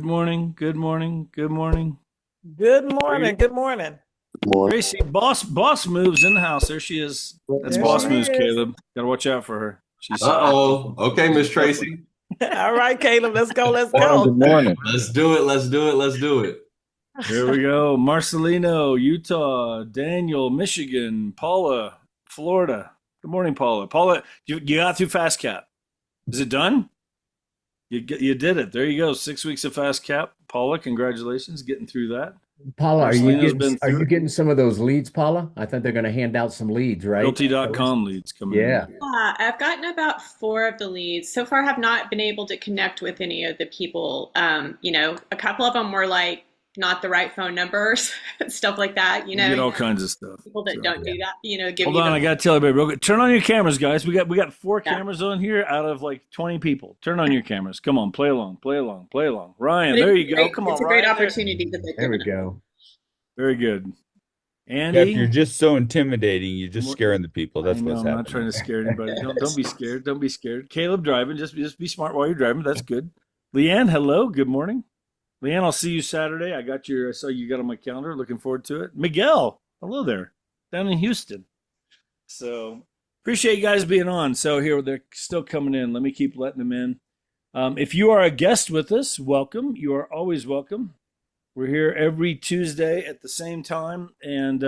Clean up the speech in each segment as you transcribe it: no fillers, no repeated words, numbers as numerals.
morning. Good morning. Good morning. Good morning. Good morning. More. Gracie, boss moves in the house. There she is. That's There she boss moves, is. Caleb. Gotta watch out for her. She's Uh-oh. Okay, Miss definitely. Tracy. All right, Caleb, let's go. Let's Good go. morning. Let's do it. Let's do it. Let's do it. Here we go. Marcelino, Utah. Daniel, Michigan. Paula, Florida. Good morning, Paula. Paula, you got through Fast Cap. Is it done? You did it. There you go. 6 weeks of Fast Cap. Paula, congratulations, getting through that. Paula, Marcelino's been are through you it. getting some of those leads, Paula? I think they're going to hand out some leads, right? Realty.com leads coming Yeah. in. I've gotten about four of the leads. So far, have not been able to connect with any of the people. A couple of them were like not the right phone numbers, stuff like that. You get all kinds of stuff. People that don't do that, give Hold you on, the I gotta tell everybody real quick. Turn on your cameras, guys. We got four Yeah. cameras on here out of like 20 people. Turn on your cameras. Come on, play along, play along, play along. Ryan, but there it's you go. great- Come on, It's a great Ryan. opportunity that they've There we given us. go. Very good. Jeff, Andy, you're just so intimidating. You're just More- scaring the people. That's I know what's I'm not happening. trying to scare anybody. Don't be scared. Don't be scared. Caleb driving. Just be smart while you're driving. That's good. Leanne, hello. Good morning. Leanne, I'll see you Saturday. I saw you got on my calendar. Looking forward to it. Miguel, hello there. Down in Houston. So appreciate you guys being on. So here they're still coming in. Let me keep letting them in. If you are a guest with us, welcome. You are always welcome. We're here every Tuesday at the same time, and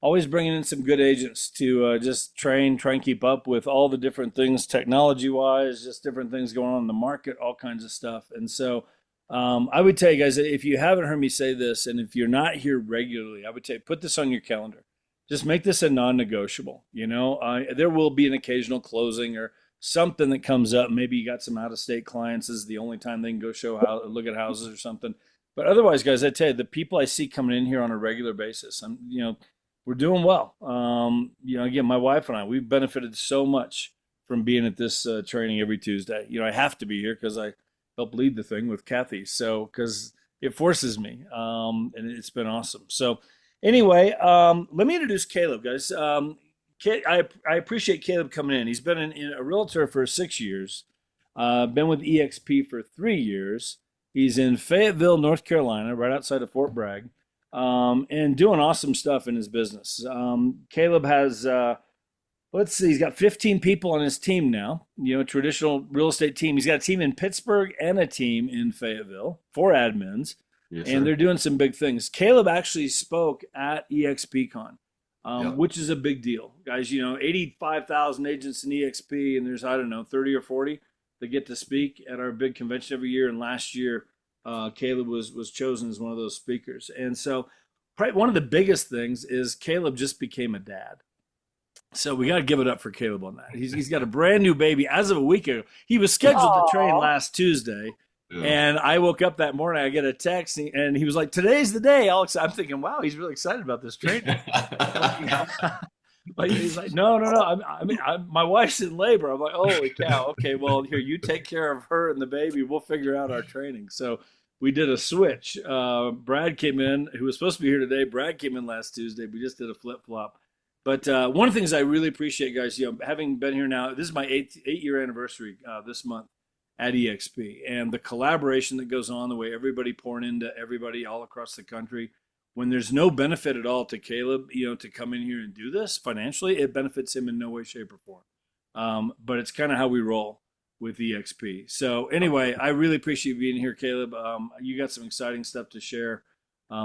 always bringing in some good agents to just try and keep up with all the different things technology-wise, just different things going on in the market, all kinds of stuff. And so I would tell you guys that if you haven't heard me say this, and if you're not here regularly, I would say put this on your calendar. Just make this a non-negotiable. There will be an occasional closing or something that comes up. Maybe you got some out-of-state clients. This is the only time they can go look at houses or something. But otherwise, guys, I tell you, the people I see coming in here on a regular basis, we're doing well. Again, my wife and I, we've benefited so much from being at this training every Tuesday. I have to be here because I help lead the thing with Kathy. So, because it forces me, and it's been awesome. So, anyway, let me introduce Caleb, guys. I appreciate Caleb coming in. He's been a realtor for 6 years, been with EXP for 3 years. He's in Fayetteville, North Carolina, right outside of Fort Bragg, and doing awesome stuff in his business. Caleb has, let's see, he's got 15 people on his team now, traditional real estate team. He's got a team in Pittsburgh and a team in Fayetteville, 4 admins, Yes, and sir. they're doing some big things. Caleb actually spoke at EXPCon, Yep. which is a big deal. Guys, 85,000 agents in EXP, and there's, 30 or 40 that get to speak at our big convention every year. And last year, Caleb was chosen as one of those speakers. And so probably one of the biggest things is Caleb just became a dad. So we got to give it up for Caleb on that. He's got a brand new baby as of a week ago. He was scheduled to train last Tuesday. Yeah. And I woke up that morning, I get a text, and he was like, "Today's the day." I'm thinking, wow, he's really excited about this training. But he's like, no. My wife's in labor. I'm like, holy cow. Okay, well, here, you take care of her and the baby. We'll figure out our training. So we did a switch. Brad came in, who was supposed to be here today. Brad came in last Tuesday. We just did a flip flop. But one of the things I really appreciate, guys, having been here now, this is my eight-year anniversary this month at EXP, and the collaboration that goes on, the way everybody pouring into everybody all across the country. When there's no benefit at all to Caleb, to come in here and do this financially, it benefits him in no way, shape, or form. But it's kind of how we roll with EXP. So anyway, I really appreciate you being here, Caleb. You got some exciting stuff to share.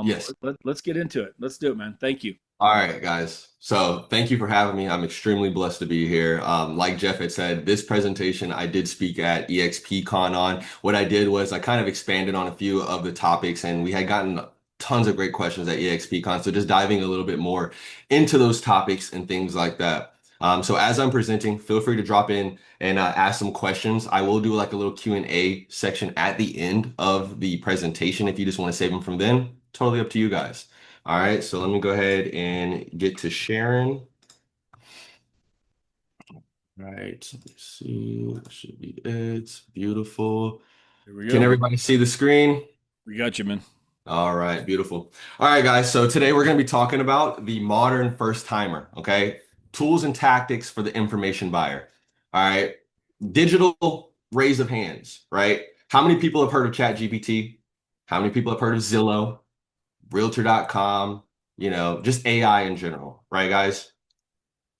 Yes. Let's get into it. Let's do it, man. Thank you. All right, guys. So thank you for having me. I'm extremely blessed to be here. Like Jeff had said, this presentation I did speak at EXPCon on. What I did was I kind of expanded on a few of the topics, and we had gotten tons of great questions at EXPCon. So just diving a little bit more into those topics and things like that. So as I'm presenting, feel free to drop in and ask some questions. I will do like a little Q&A section at the end of the presentation. If you just want to save them from then, totally up to you guys. All right, so let me go ahead and get to sharing. All right, let's see. That should be it. Beautiful. Here we go. Can everybody see the screen? We got you, man. All right, beautiful. All right, guys. So today we're going to be talking about the modern first timer. Okay, tools and tactics for the information buyer. All right, digital raise of hands. Right? How many people have heard of ChatGPT? How many people have heard of Zillow, Realtor.com, just AI in general, right, guys?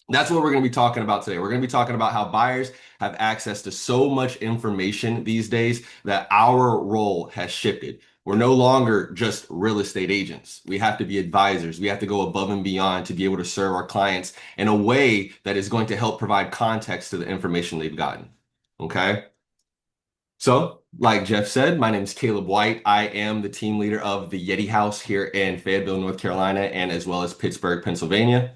That's what we're going to be talking about today. We're going to be talking about how buyers have access to so much information these days that our role has shifted. We're no longer just real estate agents. We have to be advisors. We have to go above and beyond to be able to serve our clients in a way that is going to help provide context to the information they've gotten. Okay? So, like Jeff said, my name is Caleb White. I am the team leader of the Yeti House here in Fayetteville, North Carolina, and as well as Pittsburgh, Pennsylvania.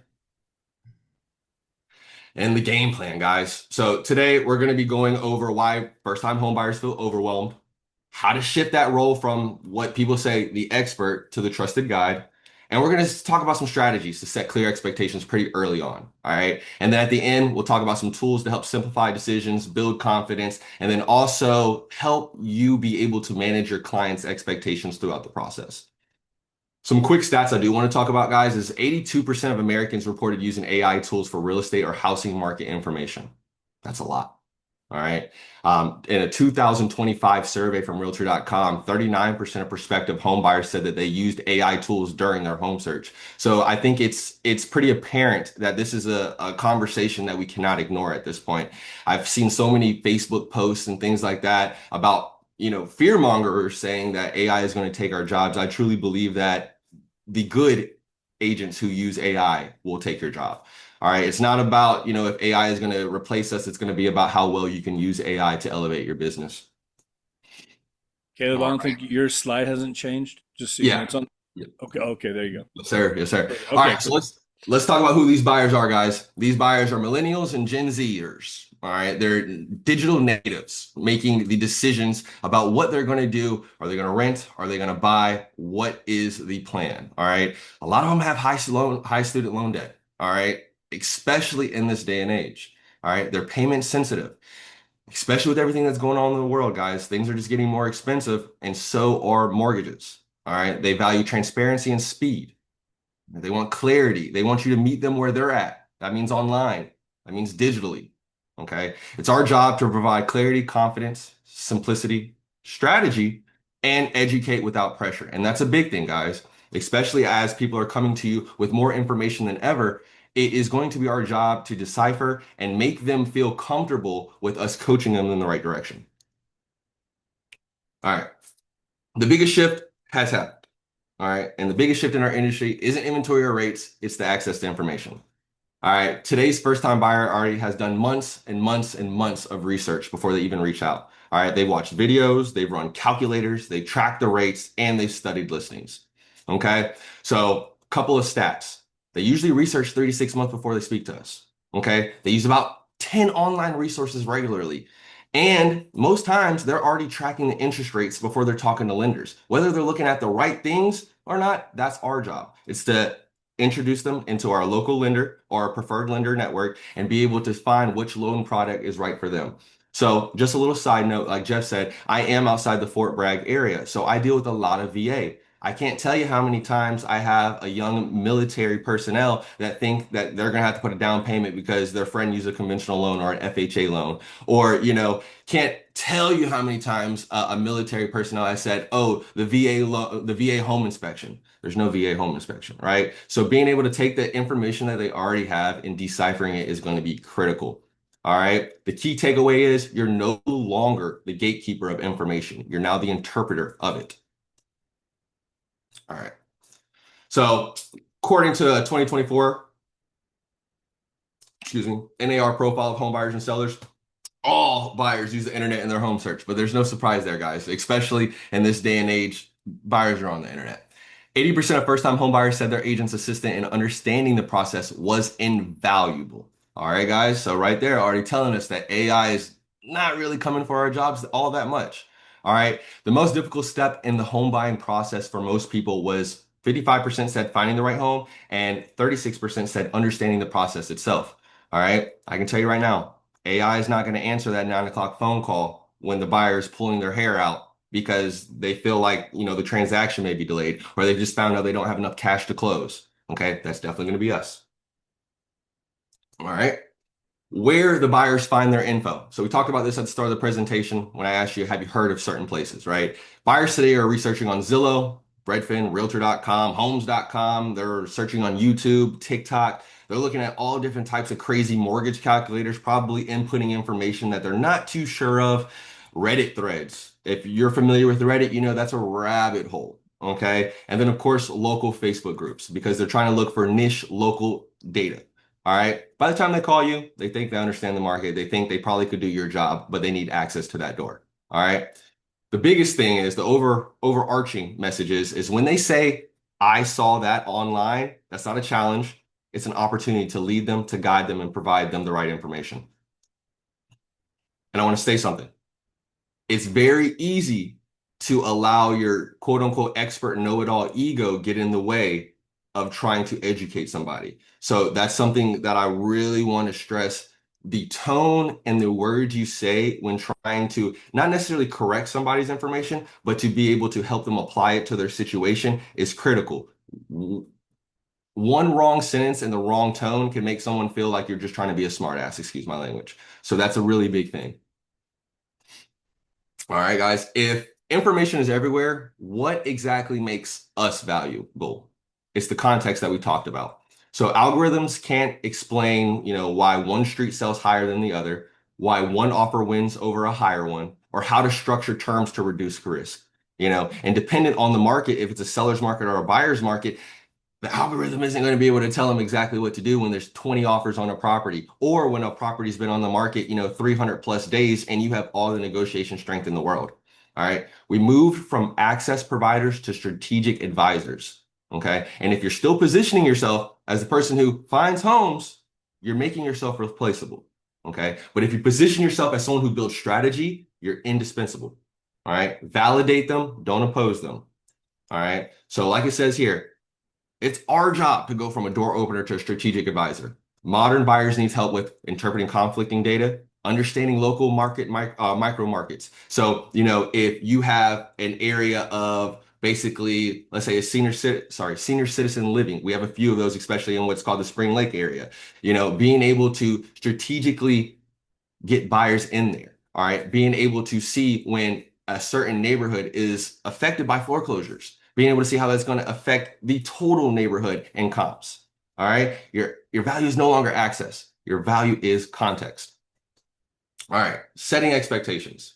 And the game plan, guys. So today we're going to be going over why first-time homebuyers feel overwhelmed, how to shift that role from what people say the expert to the trusted guide. And we're going to talk about some strategies to set clear expectations pretty early on. All right. And then at the end, we'll talk about some tools to help simplify decisions, build confidence, and then also help you be able to manage your clients' expectations throughout the process. Some quick stats I do want to talk about, guys, is 82% of Americans reported using AI tools for real estate or housing market information. That's a lot. All right. In a 2025 survey from Realtor.com, 39% of prospective home buyers said that they used AI tools during their home search. So I think it's pretty apparent that this is a conversation that we cannot ignore at this point. I've seen so many Facebook posts and things like that about fear mongers saying that AI is going to take our jobs. I truly believe that the good agents who use AI will take your job. All right. It's not about, if AI is going to replace us, it's going to be about how well you can use AI to elevate your business. Caleb, I All don't right. think your slide hasn't changed. Just so you know, Yeah. it's on. Yeah. Okay, there you go. Yes, sir. Yes, sir. Okay, All right. So cool. let's talk about who these buyers are, guys. These buyers are millennials and Gen Zers. All right. They're digital natives making the decisions about what they're going to do. Are they going to rent? Are they going to buy? What is the plan? All right. A lot of them have high student loan debt. All right. Especially in this day and age. All right. They're payment sensitive, especially with everything that's going on in the world, guys. Things are just getting more expensive, and so are mortgages. All right. They value transparency and speed. They want clarity. They want you to meet them where they're at. That means online. That means digitally. Okay. It's our job to provide clarity, confidence, simplicity, strategy, and educate without pressure. And that's a big thing, guys, especially as people are coming to you with more information than ever. It is going to be our job to decipher and make them feel comfortable with us coaching them in the right direction. All right. The biggest shift has happened. All right. And the biggest shift in our industry isn't inventory or rates, it's the access to information. All right. Today's first time buyer already has done months and months and months of research before they even reach out. All right. They've watched videos, they've run calculators, they've tracked the rates, and they've studied listings. Okay. So, a couple of stats. They usually research 3 to 6 months before they speak to us. Okay. They use about 10 online resources regularly. And most times they're already tracking the interest rates before they're talking to lenders. Whether they're looking at the right things or not, that's our job. It's to introduce them into our local lender or our preferred lender network and be able to find which loan product is right for them. So just a little side note, like Jeff said, I am outside the Fort Bragg area. So I deal with a lot of VA. I can't tell you how many times I have a young military personnel that think that they're going to have to put a down payment because their friend used a conventional loan or an FHA loan. Or, can't tell you how many times a military personnel has said, "Oh, the VA home inspection." There's no VA home inspection, right? So being able to take the information that they already have and deciphering it is going to be critical. All right. The key takeaway is you're no longer the gatekeeper of information. You're now the interpreter of it. All right. So according to 2024, NAR profile of home buyers and sellers, all buyers use the internet in their home search, but there's no surprise there, guys, especially in this day and age, buyers are on the internet. 80% of first-time home buyers said their agent's assistant in understanding the process was invaluable. All right, guys. So right there, already telling us that AI is not really coming for our jobs all that much. All right. The most difficult step in the home buying process for most people was 55% said finding the right home and 36% said understanding the process itself. All right. I can tell you right now, AI is not going to answer that 9 o'clock phone call when the buyer is pulling their hair out because they feel like, the transaction may be delayed or they just found out they don't have enough cash to close. Okay. That's definitely going to be us. All right. where the buyers find their info. So we talked about this at the start of the presentation when I asked you, have you heard of certain places, right? Buyers today are researching on Zillow, Redfin, Realtor.com, Homes.com. They're searching on YouTube, TikTok. They're looking at all different types of crazy mortgage calculators, probably inputting information that they're not too sure of. Reddit threads. If you're familiar with Reddit, you know that's a rabbit hole. Okay. And then, of course, local Facebook groups because they're trying to look for niche local data. All right. By the time they call you, they think they understand the market. They think they probably could do your job, but they need access to that door. All right. The biggest thing is the overarching messages is when they say, I saw that online, that's not a challenge. It's an opportunity to lead them, to guide them, and provide them the right information. And I want to say something. It's very easy to allow your quote unquote expert know-it-all ego get in the way of trying to educate somebody. So that's something that I really want to stress. The tone and the words you say when trying to not necessarily correct somebody's information, but to be able to help them apply it to their situation is critical. One wrong sentence and the wrong tone can make someone feel like you're just trying to be a smart ass, excuse my language. So that's a really big thing. All right, guys, if information is everywhere, what exactly makes us valuable? It's the context that we talked about. So algorithms can't explain, why one street sells higher than the other, why one offer wins over a higher one, or how to structure terms to reduce risk. And dependent on the market, if it's a seller's market or a buyer's market, the algorithm isn't going to be able to tell them exactly what to do when there's 20 offers on a property or when a property's been on the market, 300 plus days and you have all the negotiation strength in the world. All right. We moved from access providers to strategic advisors. Okay. And if you're still positioning yourself as the person who finds homes, you're making yourself replaceable. Okay. But if you position yourself as someone who builds strategy, you're indispensable. All right. Validate them. Don't oppose them. All right. So like it says here, it's our job to go from a door opener to a strategic advisor. Modern buyers need help with interpreting conflicting data, understanding local market micro markets. So, if you have an area of basically, let's say a senior citizen living, we have a few of those, especially in what's called the Spring Lake area, being able to strategically get buyers in there. All right. Being able to see when a certain neighborhood is affected by foreclosures, being able to see how that's going to affect the total neighborhood and comps. All right. Your value is no longer access. Your value is context. All right. Setting expectations.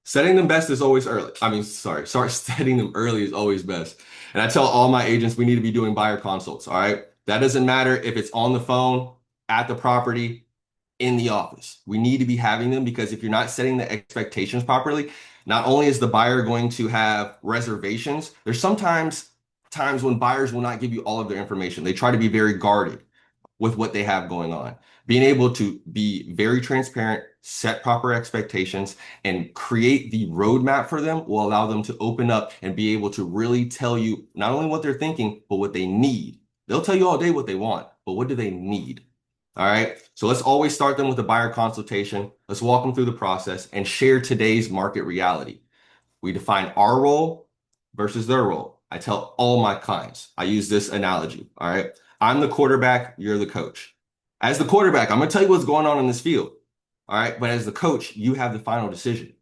Setting them best is always early. Setting them early is always best. And I tell all my agents we need to be doing buyer consults. All right. That doesn't matter if it's on the phone, at the property, in the office. We need to be having them because if you're not setting the expectations properly, not only is the buyer going to have reservations, there's sometimes times when buyers will not give you all of their information. They try to be very guarded with what they have going on. Being able to be very transparent, set proper expectations, and create the roadmap for them will allow them to open up and be able to really tell you not only what they're thinking, but what they need. They'll tell you all day what they want, but what do they need? All right. So let's always start them with a buyer consultation. Let's walk them through the process and share today's market reality. We define our role versus their role. I tell all my clients, I use this analogy. All right. I'm the quarterback. You're the coach. As the quarterback, I'm going to tell you what's going on in this field. All right. But as the coach, you have the final decision.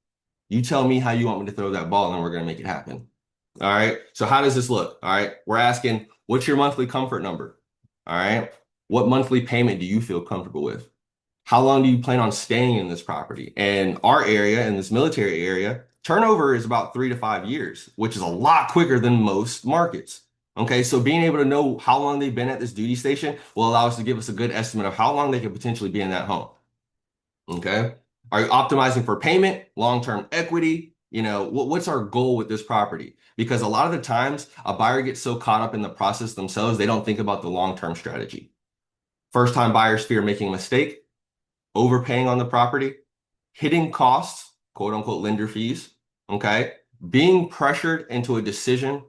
You tell me how you want me to throw that ball and we're going to make it happen. All right. So how does this look? All right. We're asking, what's your monthly comfort number? All right. What monthly payment do you feel comfortable with? How long do you plan on staying in this property? And our area, in this military area, turnover is about 3 to 5 years, which is a lot quicker than most markets. Okay, so being able to know how long they've been at this duty station will allow us to give us a good estimate of how long they could potentially be in that home. Okay, are you optimizing for payment, long-term equity? What's our goal with this property? Because a lot of the times a buyer gets so caught up in the process themselves, they don't think about the long-term strategy. First-time buyers fear making a mistake, overpaying on the property, hitting costs, quote unquote lender fees, okay? Being pressured into a decision.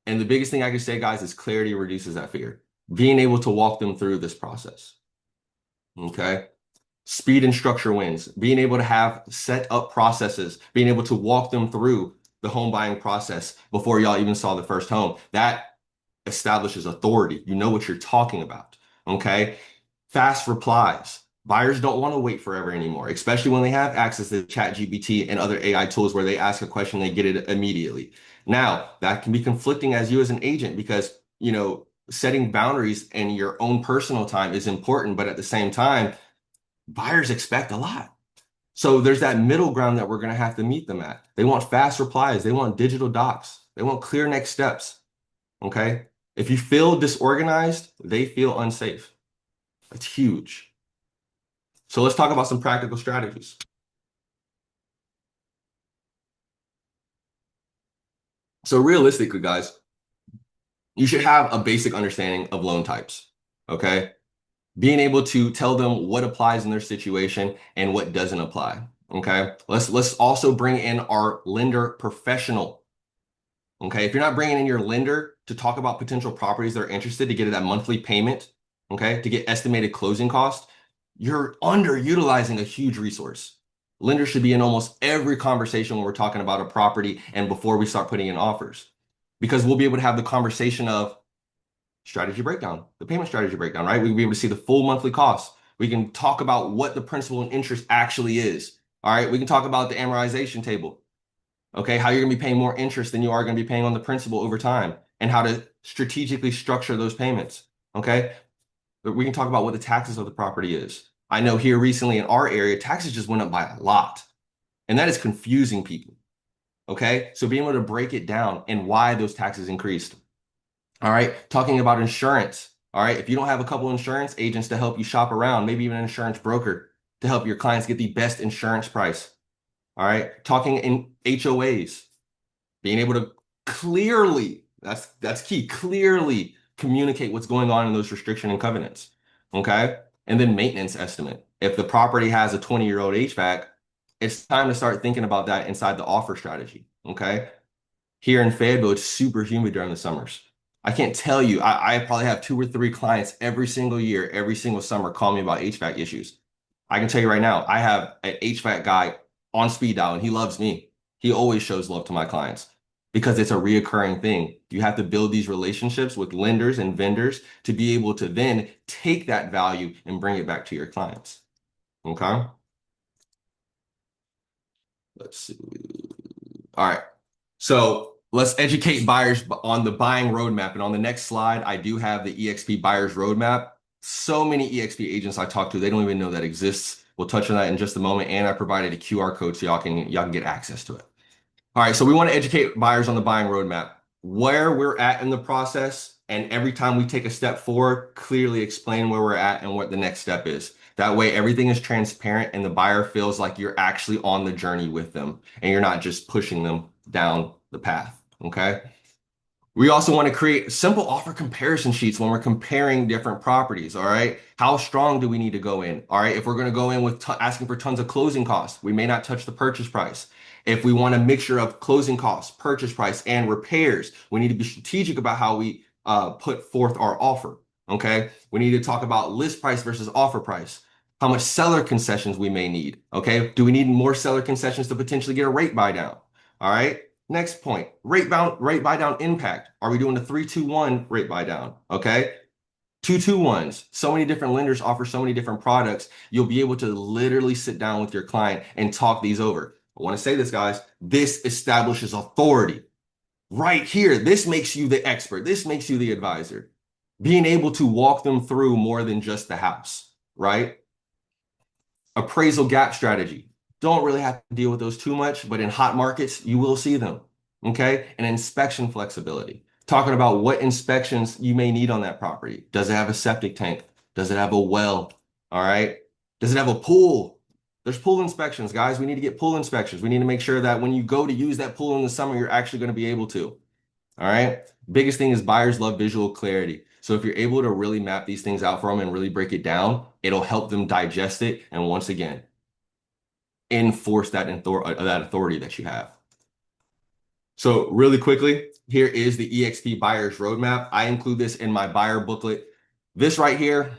And the biggest thing I can say, guys, is clarity reduces that fear. Being able to walk them through this process, okay? Speed and structure wins. Being able to have set up processes, being able to walk them through the home buying process before y'all even saw the first home. That establishes authority. You know what you're talking about. Okay. Fast replies. Buyers don't want to wait forever anymore, especially when they have access to ChatGPT and other AI tools where they ask a question, they get it immediately. Now, that can be conflicting as you as an agent because, setting boundaries and your own personal time is important, but at the same time, buyers expect a lot. So there's that middle ground that we're going to have to meet them at. They want fast replies. They want digital docs. They want clear next steps. Okay. If you feel disorganized, they feel unsafe. That's huge. So let's talk about some practical strategies. So realistically, guys, you should have a basic understanding of loan types. Okay. Being able to tell them what applies in their situation and what doesn't apply. Okay. Let's also bring in our lender professional. Okay. If you're not bringing in your lender to talk about potential properties that are interested to get that monthly payment, okay, to get estimated closing costs, you're underutilizing a huge resource. Lenders should be in almost every conversation when we're talking about a property and before we start putting in offers, because we'll be able to have the conversation of strategy breakdown, the payment strategy breakdown, right? We'll be able to see the full monthly costs. We can talk about what the principal and interest actually is. All right. We can talk about the amortization table. Okay. How you're going to be paying more interest than you are going to be paying on the principal over time and how to strategically structure those payments. Okay. We can talk about what the taxes of the property is. I know here recently in our area, taxes just went up by a lot, and that is confusing people. Okay. So being able to break it down and why those taxes increased. All right. Talking about insurance. All right. If you don't have a couple insurance agents to help you shop around, maybe even an insurance broker to help your clients get the best insurance price. All right. Talking in HOAs, being able to clearly, that's key, clearly communicate what's going on in those restriction and covenants. Okay. And then maintenance estimate. If the property has a 20-year-old HVAC, it's time to start thinking about that inside the offer strategy. Okay. Here in Fayetteville, it's super humid during the summers. I can't tell you, I probably have 2 or 3 clients every single year, every single summer call me about HVAC issues. I can tell you right now, I have an HVAC guy on speed dial and he loves me. He always shows love to my clients because it's a reoccurring thing. You have to build these relationships with lenders and vendors to be able to then take that value and bring it back to your clients. Okay. Let's see. All right. So let's educate buyers on the buying roadmap. And on the next slide, I do have the EXP buyer's roadmap. So many EXP agents I talk to, they don't even know that exists. We'll touch on that in just a moment. And I provided a QR code so y'all can get access to it. All right, so we want to educate buyers on the buying roadmap, where we're at in the process, and every time we take a step forward, clearly explain where we're at and what the next step is. That way, everything is transparent and the buyer feels like you're actually on the journey with them and you're not just pushing them down the path, okay? We also want to create simple offer comparison sheets when we're comparing different properties, all right? How strong do we need to go in? All right, if we're going to go in with asking for tons of closing costs, we may not touch the purchase price. If we want a mixture of closing costs, purchase price, and repairs, we need to be strategic about how we put forth our offer, okay? We need to talk about list price versus offer price, how much seller concessions we may need, okay? Do we need more seller concessions to potentially get a rate buy down, all right? Next point, rate buy down impact. Are we doing a 3-2-1 rate buy down? Okay. 2-2-1s. So many different lenders offer so many different products. You'll be able to literally sit down with your client and talk these over. I want to say this, guys. This establishes authority right here. This makes you the expert. This makes you the advisor. Being able to walk them through more than just the house, right? Appraisal gap strategy. Don't really have to deal with those too much, but in hot markets, you will see them, okay? And inspection flexibility. Talking about what inspections you may need on that property. Does it have a septic tank? Does it have a well? All right. Does it have a pool? There's pool inspections, guys. We need to get pool inspections. We need to make sure that when you go to use that pool in the summer, you're actually going to be able to. All right. Biggest thing is buyers love visual clarity. So if you're able to really map these things out for them and really break it down, it'll help them digest it. And once again, enforce that authority that you have. So really quickly, here is the EXP buyer's roadmap. I include this in my buyer booklet. This right here,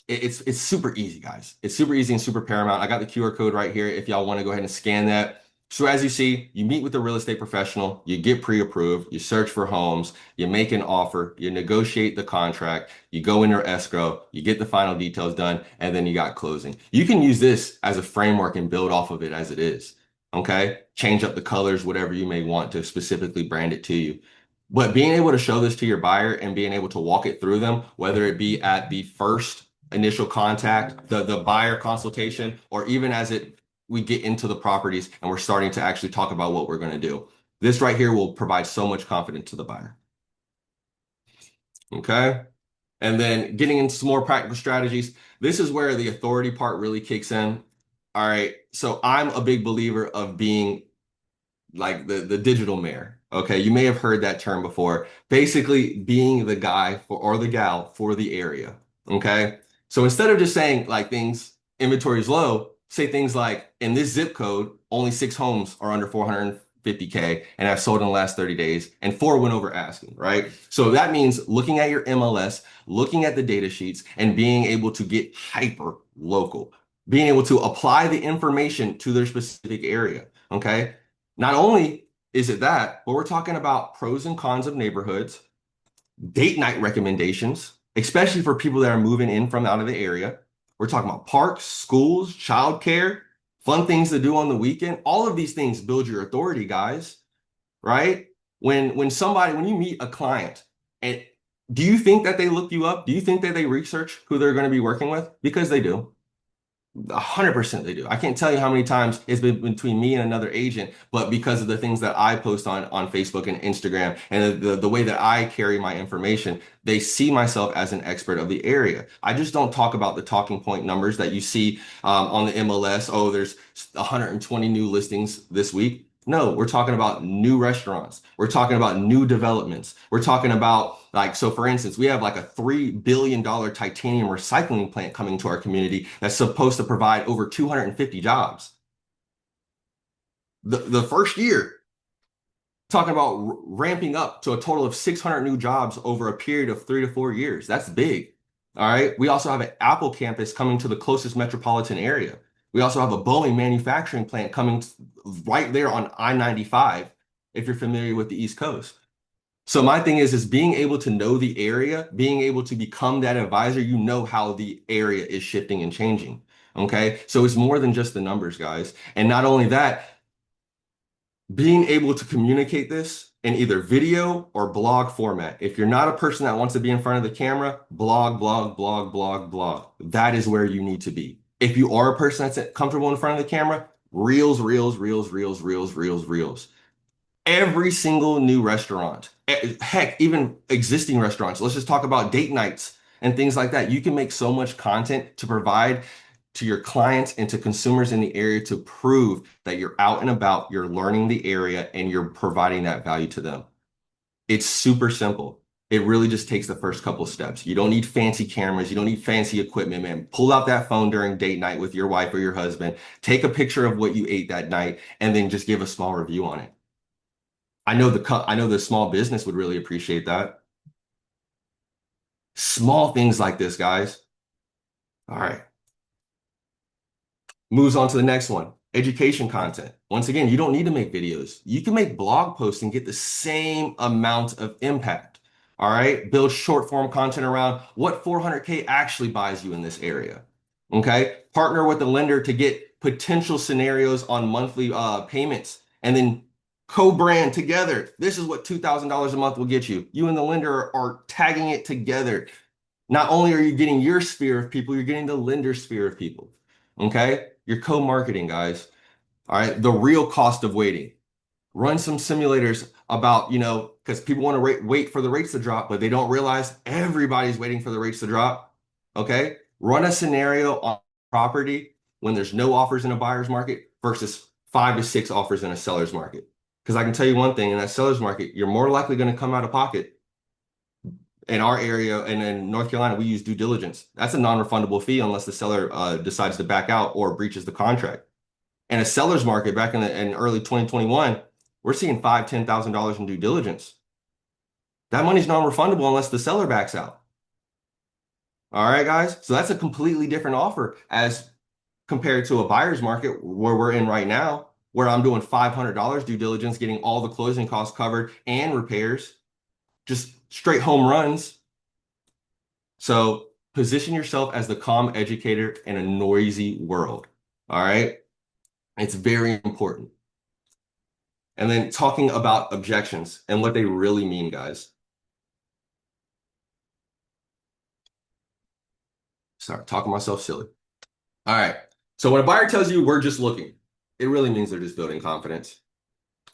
it's super easy, guys. It's super easy and super paramount. I got the QR code right here if y'all want to go ahead and scan that. So as you see, you meet with a real estate professional, you get pre-approved, you search for homes, you make an offer, you negotiate the contract, you go in your escrow, you get the final details done, and then you got closing. You can use this as a framework and build off of it as it is. Okay? Change up the colors, whatever you may want to specifically brand it to you. But being able to show this to your buyer and being able to walk it through them, whether it be at the first initial contact, the buyer consultation, or even as we get into the properties and we're starting to actually talk about what we're going to do. This right here will provide so much confidence to the buyer. Okay. And then getting into some more practical strategies. This is where the authority part really kicks in. All right. So I'm a big believer of being like the digital mayor. Okay. You may have heard that term before. Basically being the guy for, or the gal for the area. Okay. So instead of just saying like things, inventory is low, say things like in this zip code, only 6 homes are under 450K and have sold in the last 30 days and 4 went over asking, right? So that means looking at your MLS, looking at the data sheets and being able to get hyper local, being able to apply the information to their specific area. Okay. Not only is it that, but we're talking about pros and cons of neighborhoods, date night recommendations, especially for people that are moving in from out of the area. We're talking about parks, schools, childcare, fun things to do on the weekend. All of these things build your authority, guys, right? When you meet a client, and do you think that they look you up? Do you think that they research who they're going to be working with? Because they do. 100% they do. I can't tell you how many times it's been between me and another agent, but because of the things that I post on Facebook and Instagram and the way that I carry my information, they see myself as an expert of the area. I just don't talk about the talking point numbers that you see on the MLS. Oh, there's 120 new listings this week. No, we're talking about new restaurants. We're talking about new developments. We're talking about so for instance, we have like a $3 billion titanium recycling plant coming to our community that's supposed to provide over 250 jobs. The first year, talking about ramping up to a total of 600 new jobs over a period of 3 to 4 years. That's big. All right. We also have an Apple campus coming to the closest metropolitan area. We also have a Boeing manufacturing plant coming right there on I-95, if you're familiar with the East Coast. So my thing is being able to know the area, being able to become that advisor, you know how the area is shifting and changing. Okay. So it's more than just the numbers, guys. And not only that, being able to communicate this in either video or blog format. If you're not a person that wants to be in front of the camera, blog, blog, blog, blog, blog. That is where you need to be. If you are a person that's comfortable in front of the camera, reels, reels, reels, reels, reels, reels, reels. Every single new restaurant, heck, even existing restaurants. Let's just talk about date nights and things like that. You can make so much content to provide to your clients and to consumers in the area to prove that you're out and about, you're learning the area, and you're providing that value to them. It's super simple. It really just takes the first couple steps. You don't need fancy cameras. You don't need fancy equipment, man. Pull out that phone during date night with your wife or your husband. Take a picture of what you ate that night, and then just give a small review on it. I know the small business would really appreciate that. Small things like this, guys. All right. Moves on to the next one. Education content. Once again, you don't need to make videos. You can make blog posts and get the same amount of impact. All right. Build short form content around what 400K actually buys you in this area. Okay. Partner with the lender to get potential scenarios on monthly payments and then co-brand together. This is what $2,000 a month will get you. You and the lender are tagging it together. Not only are you getting your sphere of people, you're getting the lender sphere of people. Okay. You're co-marketing, guys. All right. The real cost of waiting. Run some simulators about, because people want to wait for the rates to drop, but they don't realize everybody's waiting for the rates to drop. Okay. Run a scenario on property when there's no offers in a buyer's market versus 5 to 6 offers in a seller's market. Because I can tell you one thing, in that seller's market, you're more likely going to come out of pocket. In our area and in North Carolina, we use due diligence. That's a non-refundable fee unless the seller decides to back out or breaches the contract. In a seller's market back in early 2021, we're seeing $5,000, $10,000 in due diligence. That money's non-refundable unless the seller backs out. All right, guys. So that's a completely different offer as compared to a buyer's market where we're in right now. where I'm doing $500 due diligence, getting all the closing costs covered and repairs, just straight home runs. So position yourself as the calm educator in a noisy world. All right. It's very important. And then talking about objections and what they really mean, guys. Sorry, talking myself silly. All right. So when a buyer tells you we're just looking, it really means they're just building confidence.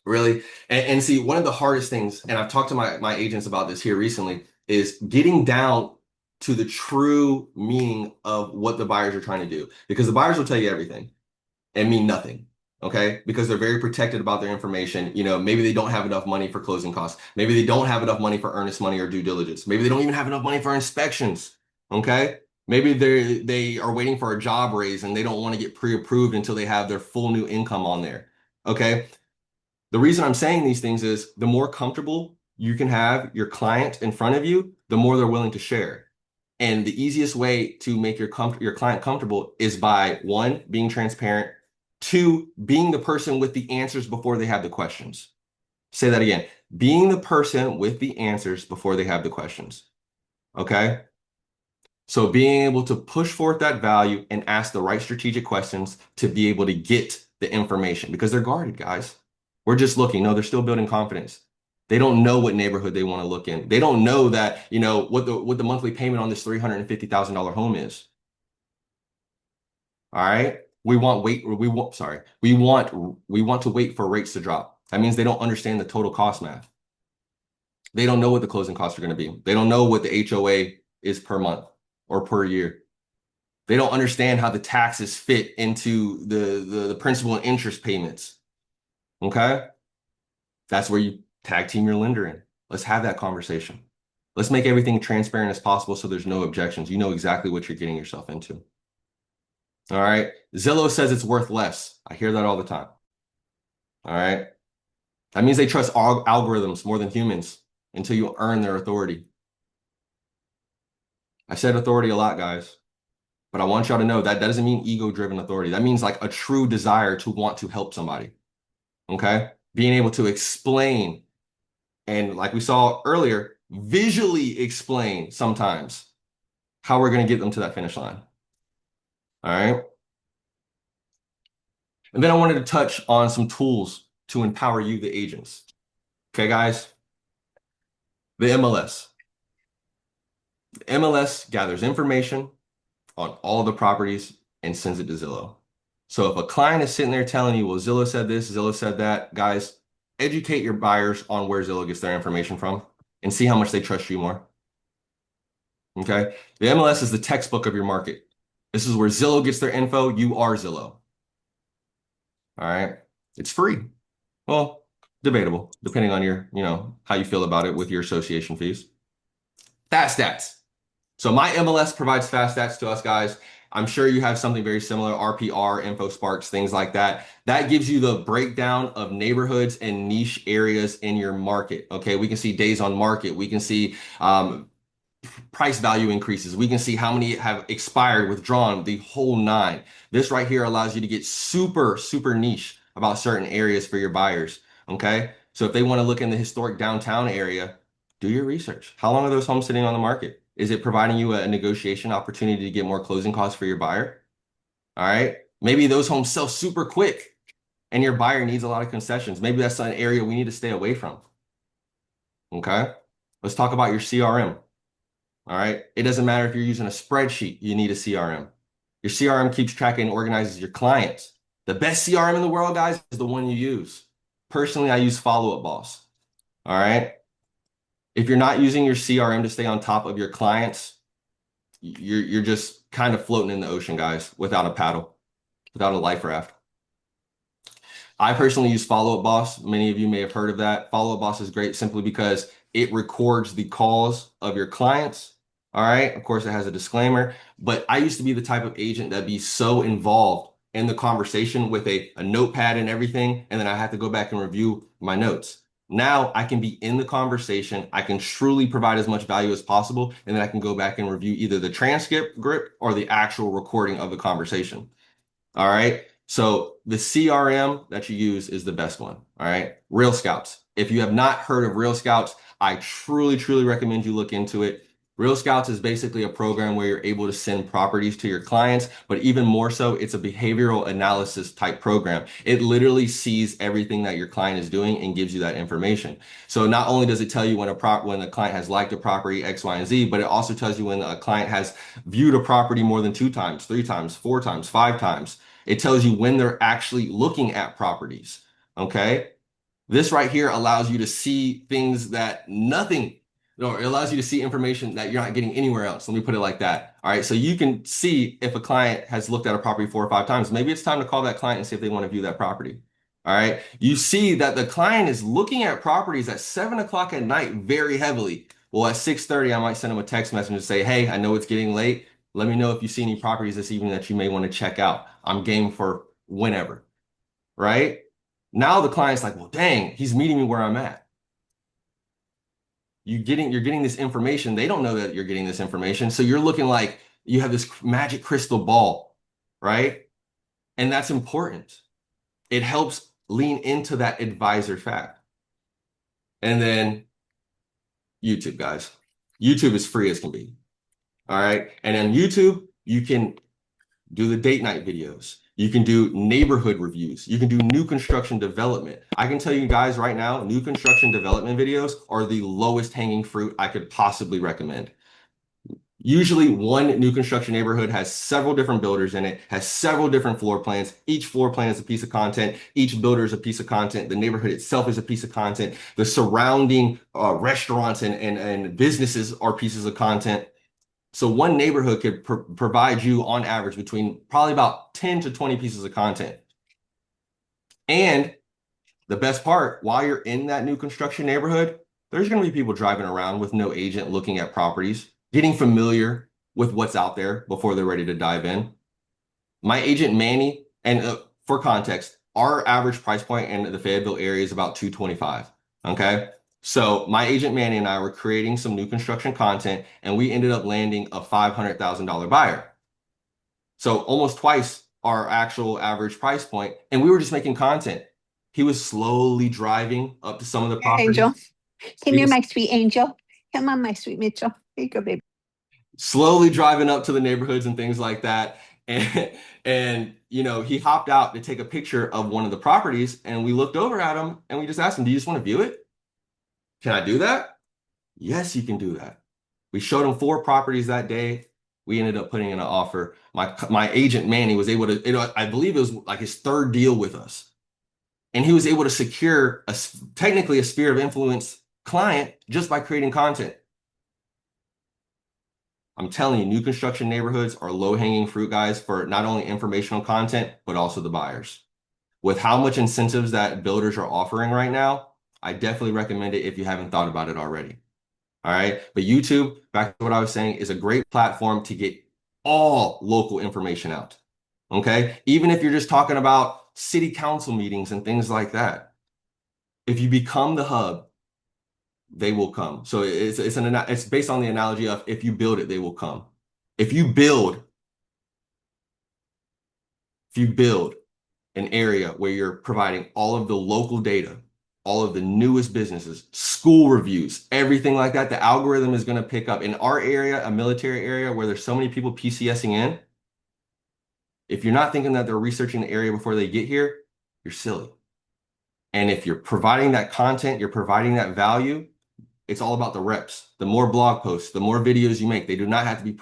Really. And see, one of the hardest things, and I've talked to my agents about this here recently, is getting down to the true meaning of what the buyers are trying to do. Because the buyers will tell you everything and mean nothing. Okay. Because they're very protected about their information. You know, maybe they don't have enough money for closing costs. Maybe they don't have enough money for earnest money or due diligence. Maybe they don't even have enough money for inspections. Okay. Maybe they are waiting for a job raise and they don't want to get pre-approved until they have their full new income on there. Okay. The reason I'm saying these things is the more comfortable you can have your client in front of you, the more they're willing to share. And the easiest way to make your client comfortable is by, one, being transparent, two, being the person with the answers before they have the questions. Say that again. Being the person with the answers before they have the questions. Okay? So being able to push forth that value and ask the right strategic questions to be able to get the information, because they're guarded, guys. We're just looking. No, they're still building confidence. They don't know what neighborhood they want to look in. They don't know that, you know, what the monthly payment on this $350,000 home is. All right. We want to wait for rates to drop. That means they don't understand the total cost math. They don't know what the closing costs are going to be. They don't know what the HOA is per month or per year. They don't understand how the taxes fit into the principal and interest payments. Okay? That's where you tag team your lender in. Let's have that conversation. Let's make everything transparent as possible so there's no objections. You know exactly what you're getting yourself into. All right. Zillow says it's worth less. I hear that all the time. All right. That means they trust algorithms more than humans until you earn their authority. I said authority a lot, guys, but I want y'all to know that doesn't mean ego-driven authority. That means like a true desire to want to help somebody. Okay. Being able to explain, and like we saw earlier, visually explain sometimes how we're going to get them to that finish line. All right. And then I wanted to touch on some tools to empower you, the agents. Okay, guys. The MLS. The MLS gathers information on all the properties and sends it to Zillow. So if a client is sitting there telling you, well, Zillow said this, Zillow said that, guys, educate your buyers on where Zillow gets their information from and see how much they trust you more. Okay. The MLS is the textbook of your market. This is where Zillow gets their info. You are Zillow. All right. It's free. Well, debatable, depending on your, how you feel about it with your association fees. Fast stats. So my MLS provides fast stats to us, guys. I'm sure you have something very similar, RPR, InfoSparks, things like that. That gives you the breakdown of neighborhoods and niche areas in your market. Okay, we can see days on market. We can see price value increases. We can see how many have expired, withdrawn, the whole nine. This right here allows you to get super, super niche about certain areas for your buyers. Okay, so if they want to look in the historic downtown area, do your research. How long are those homes sitting on the market? Is it providing you a negotiation opportunity to get more closing costs for your buyer? All right. Maybe those homes sell super quick and your buyer needs a lot of concessions. Maybe that's an area we need to stay away from. Okay. Let's talk about your CRM. All right. It doesn't matter if you're using a spreadsheet, you need a CRM. Your CRM keeps track and organizes your clients. The best CRM in the world, guys, is the one you use. Personally, I use Follow Up Boss. All right. If you're not using your CRM to stay on top of your clients, you're just kind of floating in the ocean, guys, without a paddle, without a life raft. I personally use Follow Up Boss. Many of you may have heard of that. Follow Up Boss is great simply because it records the calls of your clients. All right. Of course, it has a disclaimer, but I used to be the type of agent that'd be so involved in the conversation with a notepad and everything, and then I had to go back and review my notes. Now I can be in the conversation. I can truly provide as much value as possible. And then I can go back and review either the transcript or the actual recording of the conversation. All right. So the CRM that you use is the best one. All right. Real Scouts. If you have not heard of Real Scouts, I truly, truly recommend you look into it. Real Scouts is basically a program where you're able to send properties to your clients, but even more so, it's a behavioral analysis type program. It literally sees everything that your client is doing and gives you that information. So not only does it tell you when a client has liked a property X, Y, and Z, but it also tells you when a client has viewed a property more than 2 times, 3 times, 4 times, 5 times. It tells you when they're actually looking at properties. Okay. This right here allows you to see things that nothing, or it allows you to see information that you're not getting anywhere else. Let me put it like that. All right. So you can see if a client has looked at a property 4 or 5 times. Maybe it's time to call that client and see if they want to view that property. All right. You see that the client is looking at properties at 7 o'clock at night very heavily. Well, at 6:30, I might send them a text message and say, hey, I know it's getting late. Let me know if you see any properties this evening that you may want to check out. I'm game for whenever. Right? Now the client's like, well, dang, he's meeting me where I'm at. You're getting this information. They don't know that you're getting this information. So you're looking like you have this magic crystal ball, right? And that's important. It helps lean into that advisor fact. And then YouTube, guys. YouTube is free as can be. All right. And on YouTube, you can do the date night videos. You can do neighborhood reviews. You can do new construction development. I can tell you guys right now, new construction development videos are the lowest hanging fruit I could possibly recommend. Usually one new construction neighborhood has several different builders in it, has several different floor plans. Each floor plan is a piece of content. Each builder is a piece of content. The neighborhood itself is a piece of content. The surrounding restaurants and businesses are pieces of content. So one neighborhood could provide you on average between probably about 10 to 20 pieces of content. And the best part, while you're in that new construction neighborhood, there's going to be people driving around with no agent looking at properties, getting familiar with what's out there before they're ready to dive in. My agent Manny, and for context, our average price point in the Fayetteville area is about $225. Okay. So my agent Manny and I were creating some new construction content, and we ended up landing a $500,000 buyer. So almost twice our actual average price point, and we were just making content. He was slowly driving up to some of the properties. Angel, come He here, was my sweet angel. Come on, my sweet Mitchell. Here you go, baby. slowly driving up to the neighborhoods and things like that. And you know, he hopped out to take a picture of one of the properties, and we looked over at him and we just asked him, do you just want to view it? Can I do that? Yes, you can do that. We showed him 4 properties that day. We ended up putting in an offer. My agent Manny was able to, I believe it was like his 3rd deal with us. And he was able to secure technically a sphere of influence client just by creating content. I'm telling you, new construction neighborhoods are low-hanging fruit, guys, for not only informational content, but also the buyers. With how much incentives that builders are offering right now, I definitely recommend it if you haven't thought about it already. All right. But YouTube, back to what I was saying, is a great platform to get all local information out. Okay. Even if you're just talking about city council meetings and things like that. If you become the hub, they will come. So it's based on the analogy of if you build it, they will come. If you build an area where you're providing all of the local data, all of the newest businesses, school reviews, everything like that, the algorithm is going to pick up. In our area, a military area where there's so many people PCSing in, if you're not thinking that they're researching the area before they get here, you're silly. And if you're providing that content, you're providing that value, it's all about the reps. The more blog posts, the more videos you make, they do not have to be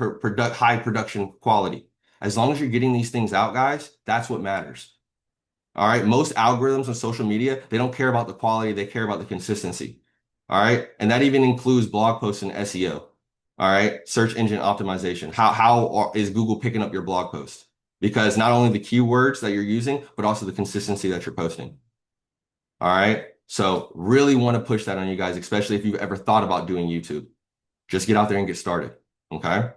high production quality. As long as you're getting these things out, guys, that's what matters. All right. Most algorithms on social media, they don't care about the quality. They care about the consistency. All right. And that even includes blog posts and SEO. All right. Search engine optimization. How is Google picking up your blog post? Because not only the keywords that you're using, but also the consistency that you're posting. All right. So really want to push that on you guys, especially if you've ever thought about doing YouTube. Just get out there and get started. Okay.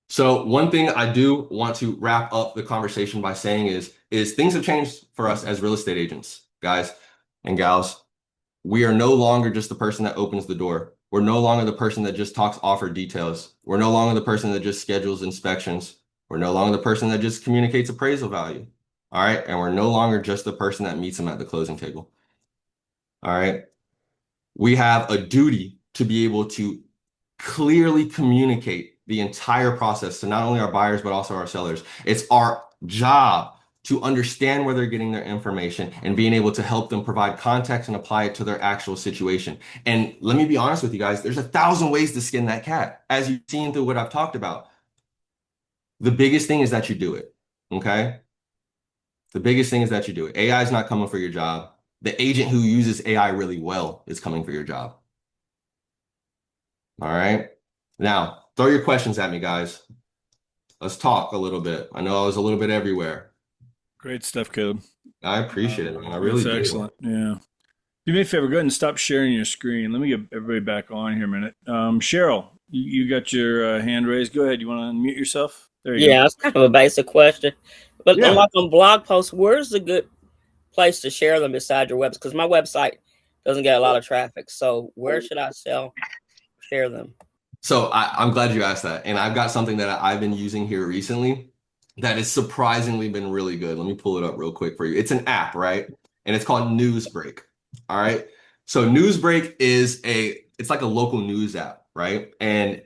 So one thing I do want to wrap up the conversation by saying is things have changed for us as real estate agents, guys and gals. We are no longer just the person that opens the door. We're no longer the person that just talks offer details. We're no longer the person that just schedules inspections. We're no longer the person that just communicates appraisal value. All right. And we're no longer just the person that meets them at the closing table. All right. We have a duty to be able to clearly communicate the entire process to not only our buyers, but also our sellers. It's our job to understand where they're getting their information and being able to help them provide context and apply it to their actual situation. And let me be honest with you guys, there's 1,000 ways to skin that cat, as you've seen through what I've talked about. The biggest thing is that you do it. Okay. The biggest thing is that you do it. AI is not coming for your job. The agent who uses AI really well is coming for your job. All right. Now, throw your questions at me, guys. Let's talk a little bit. I know I was a little bit everywhere. Great stuff, Caleb. I appreciate it, man. I really That's do. excellent. Yeah. Do me a favor, go ahead and stop sharing your screen. Let me get everybody back on here a minute. Cheryl, you got your hand raised. Go ahead. You want to unmute yourself? There you Yeah, go. it's kind of a basic question. But Yeah. like on blog posts, where's a good place to share them beside your website? Because my website doesn't get a lot of traffic. So where should I share them? So I'm glad you asked that. And I've got something that I've been using here recently that has surprisingly been really good. Let me pull it up real quick for you. It's an app, right? And it's called Newsbreak. All right. So Newsbreak is it's like a local news app, right? And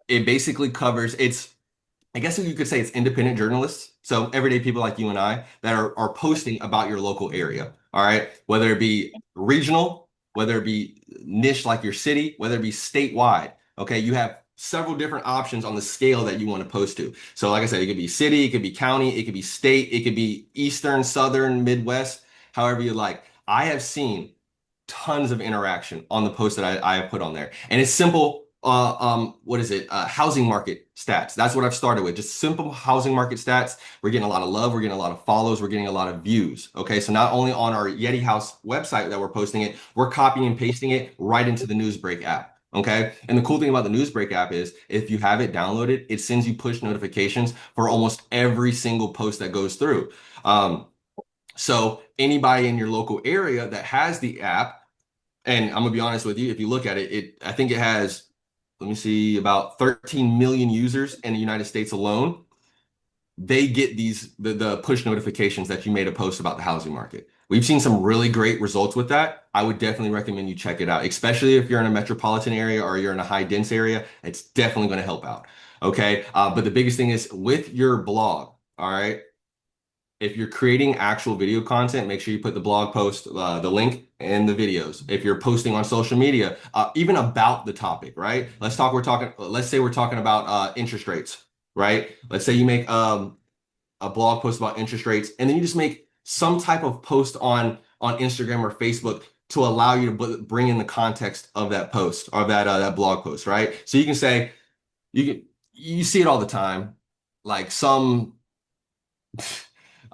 it basically covers, I guess you could say it's independent journalists. So everyday people like you and I that are posting about your local area. All right. Whether it be regional, whether it be niche like your city, whether it be statewide. Okay. You have several different options on the scale that you want to post to. So like I said, it could be city, it could be county, it could be state, it could be Eastern, Southern, Midwest, however you like. I have seen tons of interaction on the post that I have put on there. And it's simple. What is it? Housing market stats. That's what I've started with. Just simple housing market stats. We're getting a lot of love. We're getting a lot of follows. We're getting a lot of views. Okay. So not only on our Yeti House website that we're posting it, we're copying and pasting it right into the Newsbreak app. Okay. And the cool thing about the Newsbreak app is if you have it downloaded, it sends you push notifications for almost every single post that goes through. So anybody in your local area that has the app, and I'm gonna be honest with you, if you look at it, I think it has, let me see, about 13 million users in the United States alone. They get the push notifications that you made a post about the housing market. We've seen some really great results with that. I would definitely recommend you check it out, especially if you're in a metropolitan area or you're in a high dense area. It's definitely going to help out. Okay. But the biggest thing is with your blog. All right. If you're creating actual video content, make sure you put the blog post, the link and the videos. If you're posting on social media, even about the topic, right? Let's say we're talking about interest rates, right? Let's say you make a blog post about interest rates, and then you just make some type of post on Instagram or Facebook to allow you to bring in the context of that post or that blog post, right? So you can say, you see it all the time, like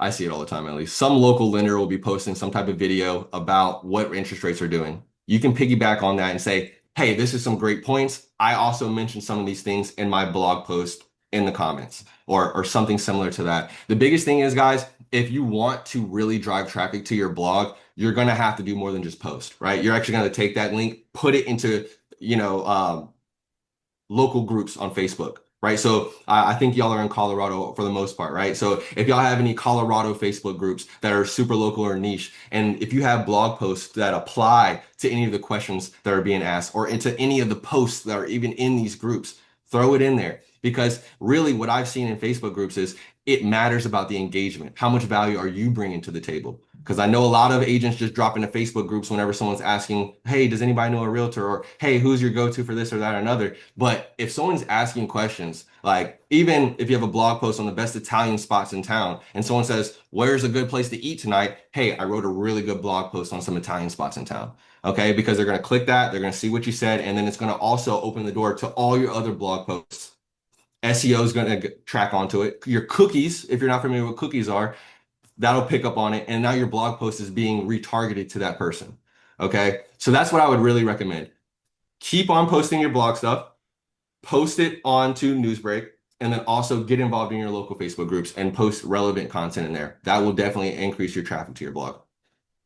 I see it all the time, at least. Some local lender will be posting some type of video about what interest rates are doing. You can piggyback on that and say, hey, this is some great points. I also mentioned some of these things in my blog post in the comments or something similar to that. The biggest thing is, guys, if you want to really drive traffic to your blog, you're going to have to do more than just post, right? You're actually going to take that link, put it into, local groups on Facebook. Right. So I think y'all are in Colorado for the most part. Right. So if y'all have any Colorado Facebook groups that are super local or niche, and if you have blog posts that apply to any of the questions that are being asked or into any of the posts that are even in these groups, throw it in there. Because really what I've seen in Facebook groups is it matters about the engagement. How much value are you bringing to the table? Because I know a lot of agents just drop into Facebook groups whenever someone's asking, hey, does anybody know a realtor? Or, hey, who's your go-to for this or that or another? But if someone's asking questions, like even if you have a blog post on the best Italian spots in town and someone says, where's a good place to eat tonight? Hey, I wrote a really good blog post on some Italian spots in town. Okay, because they're going to click that, they're going to see what you said, and then it's going to also open the door to all your other blog posts. SEO is going to track onto it. Your cookies, if you're not familiar with what cookies are, that'll pick up on it. And now your blog post is being retargeted to that person. Okay. So that's what I would really recommend. Keep on posting your blog stuff, post it onto Newsbreak, and then also get involved in your local Facebook groups and post relevant content in there. That will definitely increase your traffic to your blog.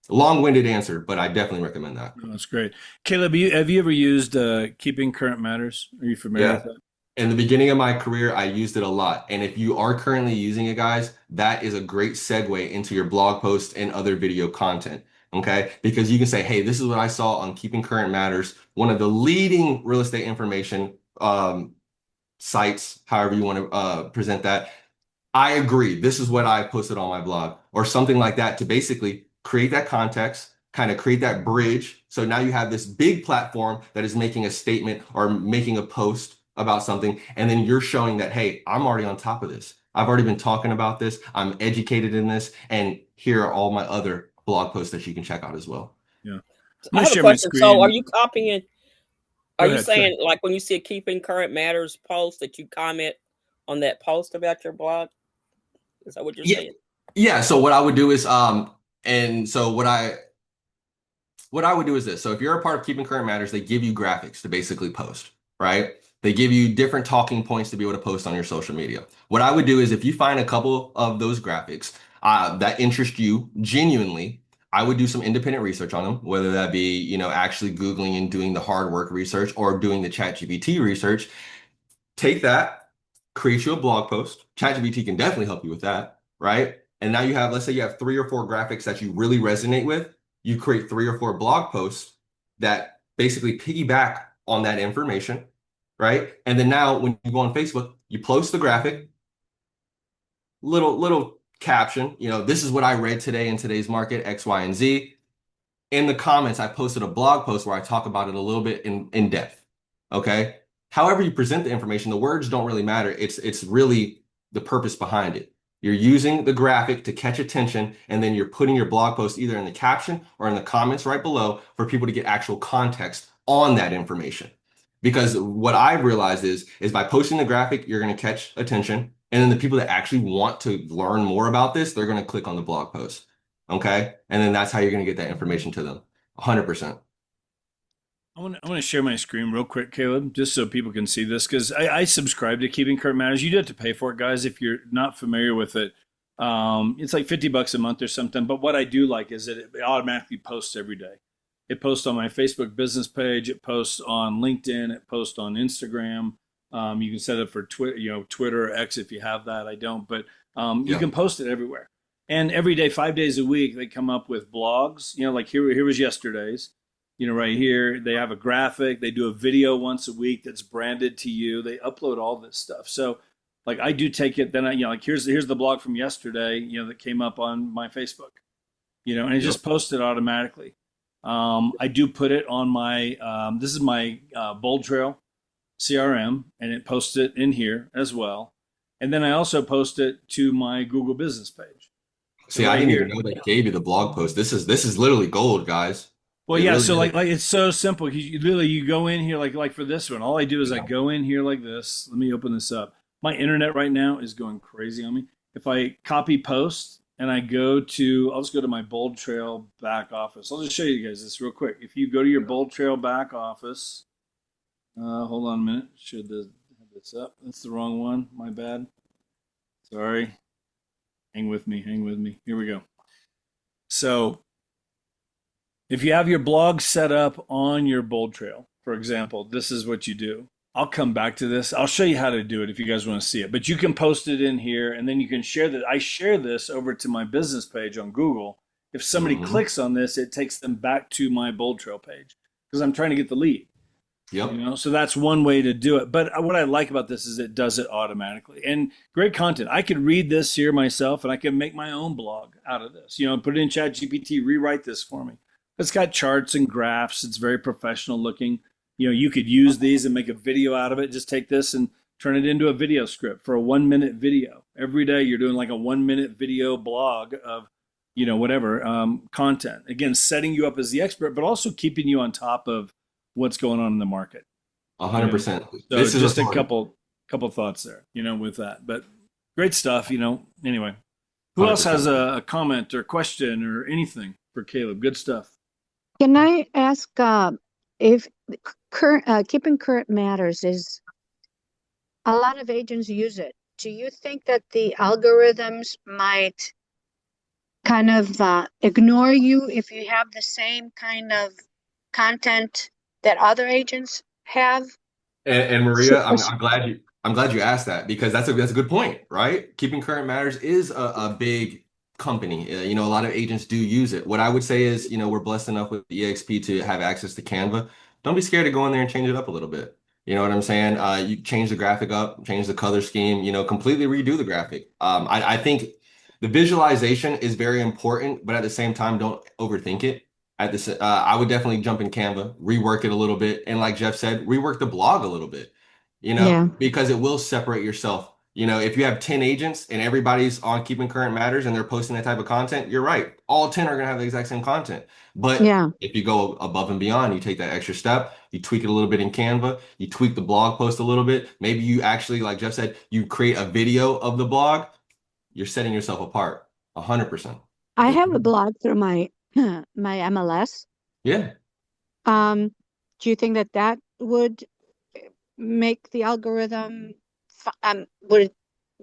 Long-winded answer, but I definitely recommend that. Oh, that's great. Caleb, have you ever used Keeping Current Matters? Are you familiar with that? In the beginning of my career, I used it a lot. And if you are currently using it, guys, that is a great segue into your blog post and other video content. Okay. Because you can say, hey, this is what I saw on Keeping Current Matters, one of the leading real estate information sites, however you want to present that. I agree. This is what I posted on my blog, or something like that, to basically create that context, kind of create that bridge. So now you have this big platform that is making a statement or making a post about something. And then you're showing that, hey, I'm already on top of this. I've already been talking about this. I'm educated in this. And here are all my other blog posts that you can check out as well. Yeah. I have a share my question. So are screen. you copying? Go Are you ahead, saying like when you see a Keeping Current Matters post that you comment on that post about your blog? Is that what you're Yeah. saying? Yeah. So what I would do is, and so what I would do is this. So if you're a part of Keeping Current Matters, they give you graphics to basically post, right? They give you different talking points to be able to post on your social media. What I would do is if you find a couple of those graphics that interest you genuinely, I would do some independent research on them, whether that be, actually Googling and doing the hard work research or doing the ChatGPT research. Take that, create you a blog post. ChatGPT can definitely help you with that, right? And now you have, let's say you have 3 or 4 graphics that you really resonate with. You create 3 or 4 blog posts that basically piggyback on that information, right? And then now when you go on Facebook, you post the graphic, little caption, this is what I read today in today's market, X, Y, and Z. In the comments, I posted a blog post where I talk about it a little bit in depth. Okay. However you present the information, the words don't really matter. It's really the purpose behind it. You're using the graphic to catch attention, and then you're putting your blog post either in the caption or in the comments right below for people to get actual context on that information. Because what I've realized is by posting the graphic, you're going to catch attention. And then the people that actually want to learn more about this, they're going to click on the blog post. Okay. And then that's how you're going to get that information to them. 100%. I want to share my screen real quick, Caleb, just so people can see this, because I subscribe to Keeping Current Matters. You do have to pay for it, guys, if you're not familiar with it. It's like $50 a month or something. But what I do like is that it automatically posts every day. It posts on my Facebook business page. It posts on LinkedIn. It posts on Instagram. You can set it for Twitter, Twitter or X if you have that. I don't, but you can post it everywhere. And every day, 5 days a week, they come up with blogs. Like here was yesterday's. Right here, they have a graphic. They do a video once a week that's branded to you. They upload all this stuff. So, like, I do take it. Then like here's the blog from yesterday. That came up on my Facebook. And it just posted automatically. I do put it on my. This is my Bold Trail CRM, and it posts it in here as well. And then I also post it to my Google Business page. See, I didn't even know they gave you the blog post. This is literally gold, guys. Well, yeah. So like it's so simple. You literally you go in here like for this one. All I do is I go in here like this. Let me open this up. My internet right now is going crazy on me. If I copy post and I I'll just go to my Bold Trail back office. I'll just show you guys this real quick. If you go to your Bold Trail back office, hold on a minute. Should have this up? That's the wrong one. My bad. Sorry. Hang with me. Here we go. So if you have your blog set up on your Bold Trail, for example, this is what you do. I'll come back to this. I'll show you how to do it if you guys want to see it. But you can post it in here, and then you can share that. I share this over to my business page on Google. If somebody clicks on this, it takes them back to my Bold Trail page because I'm trying to get the lead. Yep. So that's one way to do it. But what I like about this is it does it automatically. And great content. I could read this here myself, and I can make my own blog out of this. Put it in ChatGPT, rewrite this for me. It's got charts and graphs. It's very professional looking. You could use these and make a video out of it. Just take this and turn it into a video script for a 1-minute video. Every day you're doing like a 1-minute video blog of, whatever content. Again, setting you up as the expert, but also keeping you on top of what's going on in the market. 100%. So This is just a couple thoughts there, with that. But great stuff, Anyway, who else has a comment or question or anything for Caleb? Good stuff. Can I ask if Keeping Current Matters is a lot of agents use it? Do you think that the algorithms might kind of ignore you if you have the same kind of content that other agents have? And So, Maria, I'm glad you asked that because that's a good point, right? Keeping Current Matters is a big company. You know, a lot of agents do use it. What I would say is, you know, we're blessed enough with EXP to have access to Canva. Don't be scared to go in there and change it up a little bit. You know what I'm saying? You change the graphic up, change the color scheme, you know, completely redo the graphic. I think the visualization is very important, but at the same time, don't overthink it. I would definitely jump in Canva, rework it a little bit, and like Jeff said, rework the blog a little bit, you know, yeah, because it will separate yourself. You know, if you have 10 agents and everybody's on Keeping Current Matters and they're posting that type of content, you're right. All 10 are going to have the exact same content. But yeah. if you go above and beyond, you take that extra step, you tweak it a little bit in Canva, you tweak the blog post a little bit. Maybe you actually, like Jeff said, you create a video of the blog, you're setting yourself apart 100%. I have a blog through my my MLS. Yeah. Um, do you think that that would make the algorithm, would it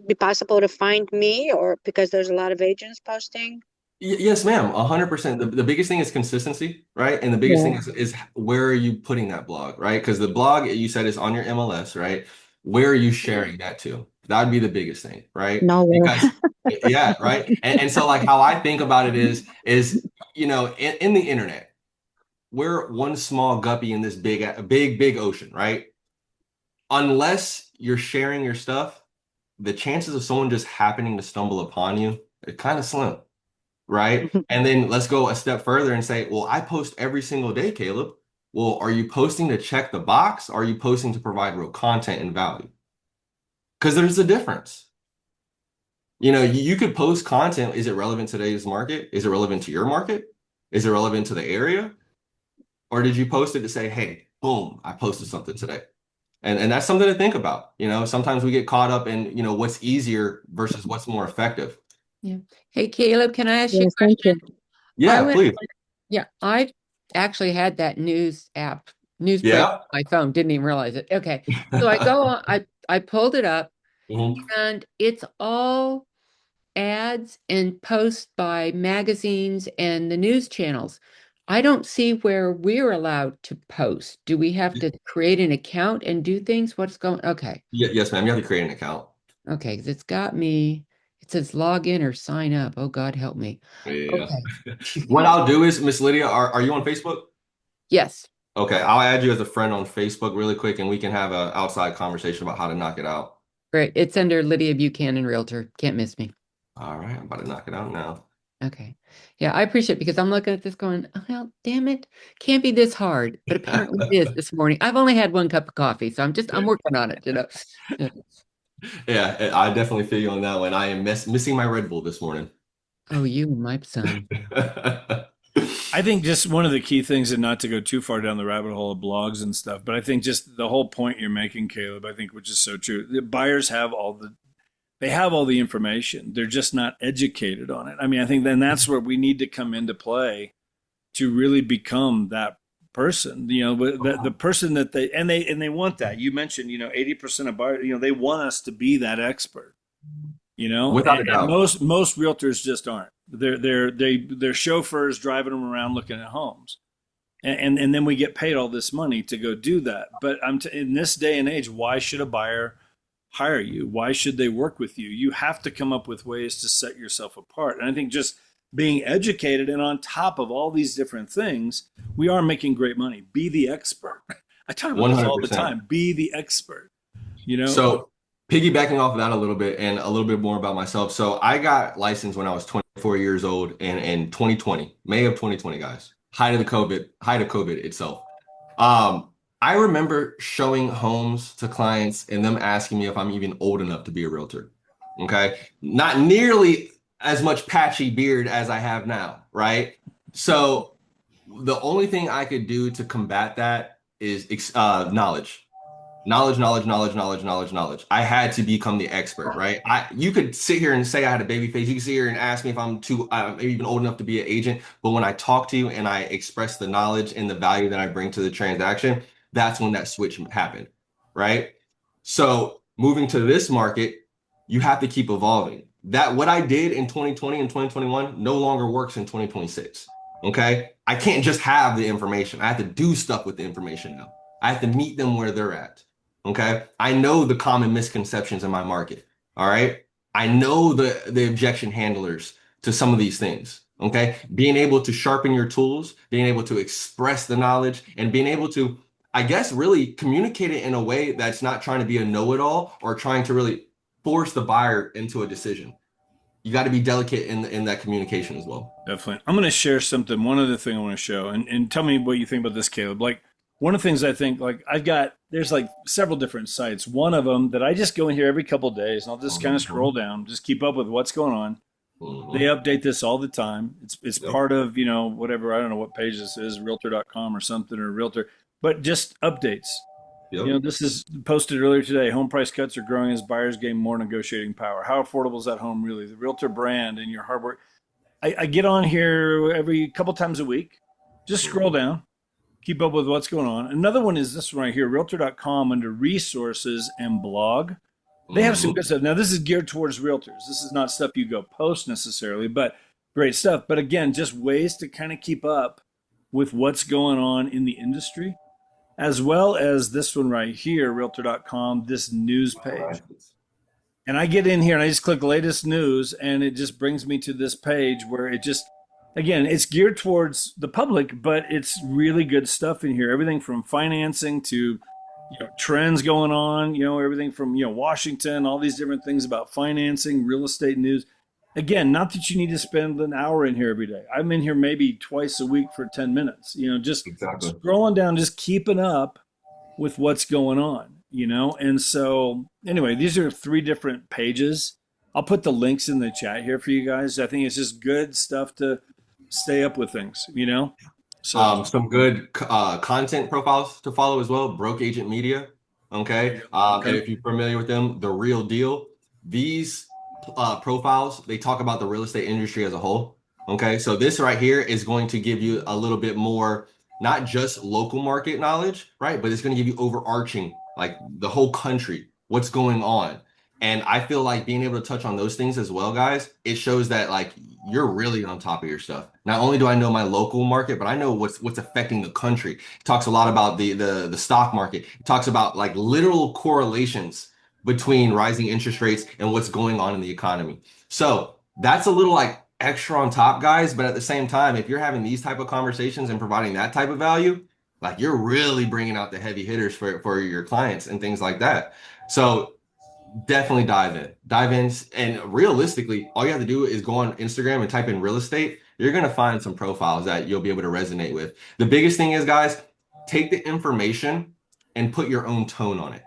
be possible to find me, or because there's a lot of agents posting? Yes, ma'am. 100%. The biggest thing is consistency, right? And the biggest thing Yeah. is where are you putting that blog, right? Because the blog you said is on your MLS, right? Where are you sharing that to? That would be the biggest thing, right? Nowhere. Because yeah, right. And so like how I think about it is you know in the internet, we're one small guppy in this big ocean, right? Unless you're sharing your stuff, the chances of someone just happening to stumble upon you are kind of slim, right? And then let's go a step further and say, well, I post every single day, Caleb. Well, are you posting to check the box? Or are you posting to provide real content and value? Because there's a difference. You know, you could post content. Is it relevant to today's market? Is it relevant to your market? Is it relevant to the area? Or did you post it to say, hey, boom, I posted something today? And that's something to think about. You know, sometimes we get caught up in, you know, what's easier versus what's more effective. Yeah. Hey, Caleb, can I ask you a Yes, thank you. question? Yeah, went, please. yeah, I actually had that news break Yeah. on my phone, didn't even realize it. Okay. So I go on, I pulled it up Mhm. and it's all ads and posts by magazines and the news channels. I don't see where we're allowed to post. Do we have to create an account and do things? What's going? Okay. Yes, ma'am. You have to create an account. Okay, 'cause it's got me. It says log in or sign up. Oh God, help me. Yeah. Okay. What I'll do is, Miss Lydia, are you on Facebook? Yes. Okay, I'll add you as a friend on Facebook really quick, and we can have an outside conversation about how to knock it out. Great. It's under Lydia Buchanan Realtor. Can't miss me. All right, I'm about to knock it out now. Okay. Yeah, I appreciate it because I'm looking at this going, oh, well, damn it. Can't be this hard. But apparently it is this morning. I've only had one cup of coffee, so I'm working on it, Yeah. Yeah, I definitely feel you on that one. I am missing my Red Bull this morning. Oh, you and my son. I think just one of the key things, and not to go too far down the rabbit hole of blogs and stuff, but I think just the whole point you're making, Caleb, I think, which is so true. The buyers have they have all the information. They're just not educated on it. I mean, I think then that's where we need to come into play to really become that person, you know, the person that they want that. You mentioned, you know, 80% of buyers, you know, they want us to be that expert, you know, Without a and doubt. most realtors just aren't. They're chauffeurs driving them around looking at homes. And then we get paid all this money to go do that. But in this day and age, why should a buyer hire you? Why should they work with you? You have to come up with ways to set yourself apart. And I think just being educated and on top of all these different things, we are making great money. Be the expert. I talk about this all the 100%. time. Be the expert. You know? So piggybacking off of that a little bit and a little bit more about myself. So I got licensed when I was 24 years old in 2020, May of 2020, guys. Height of COVID itself. I remember showing homes to clients and them asking me if I'm even old enough to be a realtor. Okay. Not nearly as much patchy beard as I have now, right? So the only thing I could do to combat that is knowledge. Knowledge. I had to become the expert, right? You could sit here and say I had a baby face. You could sit here and ask me if I'm even old enough to be an agent. But when I talk to you and I express the knowledge and the value that I bring to the transaction, that's when that switch happened, right? So moving to this market, you have to keep evolving. That what I did in 2020 and 2021 no longer works in 2026. Okay. I can't just have the information. I have to do stuff with the information now. I have to meet them where they're at. Okay. I know the common misconceptions in my market. All right. I know the objection handlers to some of these things. Okay. Being able to sharpen your tools, being able to express the knowledge, and being able to, I guess, really communicate it in a way that's not trying to be a know-it-all or trying to really force the buyer into a decision. You got to be delicate in that communication as well. Definitely. I'm going to share something. One other thing I want to show, and tell me what you think about this, Caleb. Like, one of the things I think, like, there's like several different sites. One of them that I just go in here every couple of days and I'll just kind of scroll down, just keep up with what's going on. They update this all the time. It's part of, whatever, I don't know what page this is, realtor.com or something, or realtor, but just updates. Yep. This is posted earlier today. Home price cuts are growing as buyers gain more negotiating power. How affordable is that home really? The realtor brand and your hard work. I get on here every couple times a week. Just scroll down, keep up with what's going on. Another one is this one right here, realtor.com under resources and blog. They have some good stuff. Now, this is geared towards realtors. This is not stuff you go post necessarily, but great stuff. But again, just ways to kind of keep up with what's going on in the industry, as well as this one right here, realtor.com, this news page. And I get in here and I just click latest news and it just brings me to this page where it just, again, it's geared towards the public, but it's really good stuff in here. Everything from financing to, trends going on, everything from, Washington, all these different things about financing, real estate news. Again, not that you need to spend an hour in here every day. I'm in here maybe twice a week for 10 minutes, just scrolling down, just keeping up with what's going on. And so anyway, these are 3 different pages. I'll put the links in the chat here for you guys. I think it's just good stuff to stay up with things, So some good content profiles to follow as well. Broke Agent Media. Okay. And if you're familiar with them, The Real Deal. These profiles, they talk about the real estate industry as a whole. Okay. So this right here is going to give you a little bit more, not just local market knowledge, right? But it's going to give you overarching, like the whole country, what's going on. And I feel like being able to touch on those things as well, guys, it shows that like you're really on top of your stuff. Not only do I know my local market, but I know what's affecting the country. It talks a lot about the stock market. It talks about like literal correlations between rising interest rates and what's going on in the economy. So that's a little like extra on top, guys. But at the same time, if you're having these type of conversations and providing that type of value, like you're really bringing out the heavy hitters for your clients and things like that. So definitely dive in. And realistically, all you have to do is go on Instagram and type in real estate. You're going to find some profiles that you'll be able to resonate with. The biggest thing is, guys, take the information and put your own tone on it.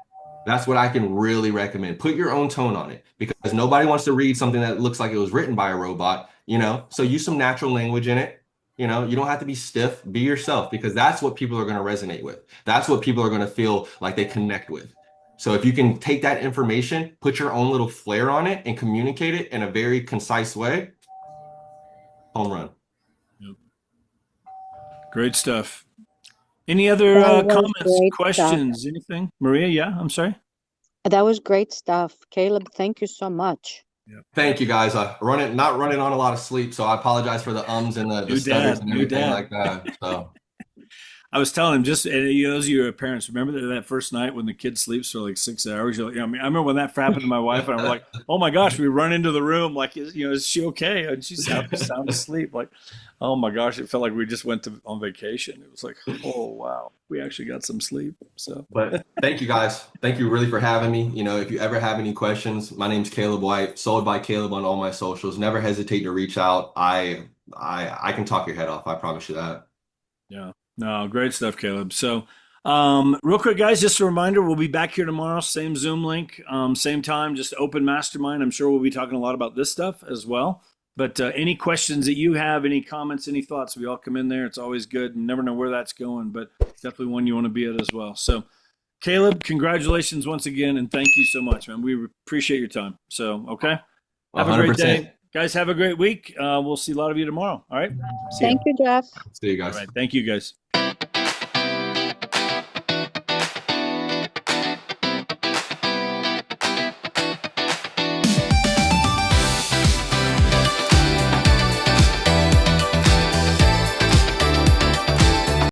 That's what I can really recommend. Put your own tone on it, because nobody wants to read something that looks like it was written by a robot, so use some natural language in it. You don't have to be stiff, be yourself, because that's what people are going to resonate with. That's what people are going to feel like they connect with. So if you can take that information, put your own little flair on it and communicate it in a very concise way, home run. Yep. Great stuff. Any other comments, questions, anything? Maria, yeah, I'm sorry. That was great stuff. Caleb, thank you so much. Yep. Thank you, guys. Not running on a lot of sleep, so I apologize for the ums and the stutters and everything like that. So I was telling him, just those of you parents, remember that first night when the kid sleeps for like 6 hours. You're like, I remember when that happened to my wife, and I'm like, oh my gosh, we run into the room like, is she okay? And she's sound asleep. Like, oh my gosh, it felt like we just went on vacation. It was like, oh wow, we actually got some sleep. So, but thank you, guys. Thank you really for having me. If you ever have any questions, my name's Caleb White, sold by Caleb on all my socials. Never hesitate to reach out. I can talk your head off. I promise you that. Yeah. No, great stuff, Caleb. So, real quick, guys, just a reminder, we'll be back here tomorrow, same Zoom link, same time, just open mastermind. I'm sure we'll be talking a lot about this stuff as well. But any questions that you have, any comments, any thoughts, we all come in there. It's always good. You never know where that's going, but definitely one you want to be at as well. So, Caleb, congratulations once again, and thank you so much, man. We appreciate your time. So, okay. Have 100%. A great day. Guys, have a great week. We'll see a lot of you tomorrow. All right. Thank you, Jeff. See you guys. All right. Thank you, guys.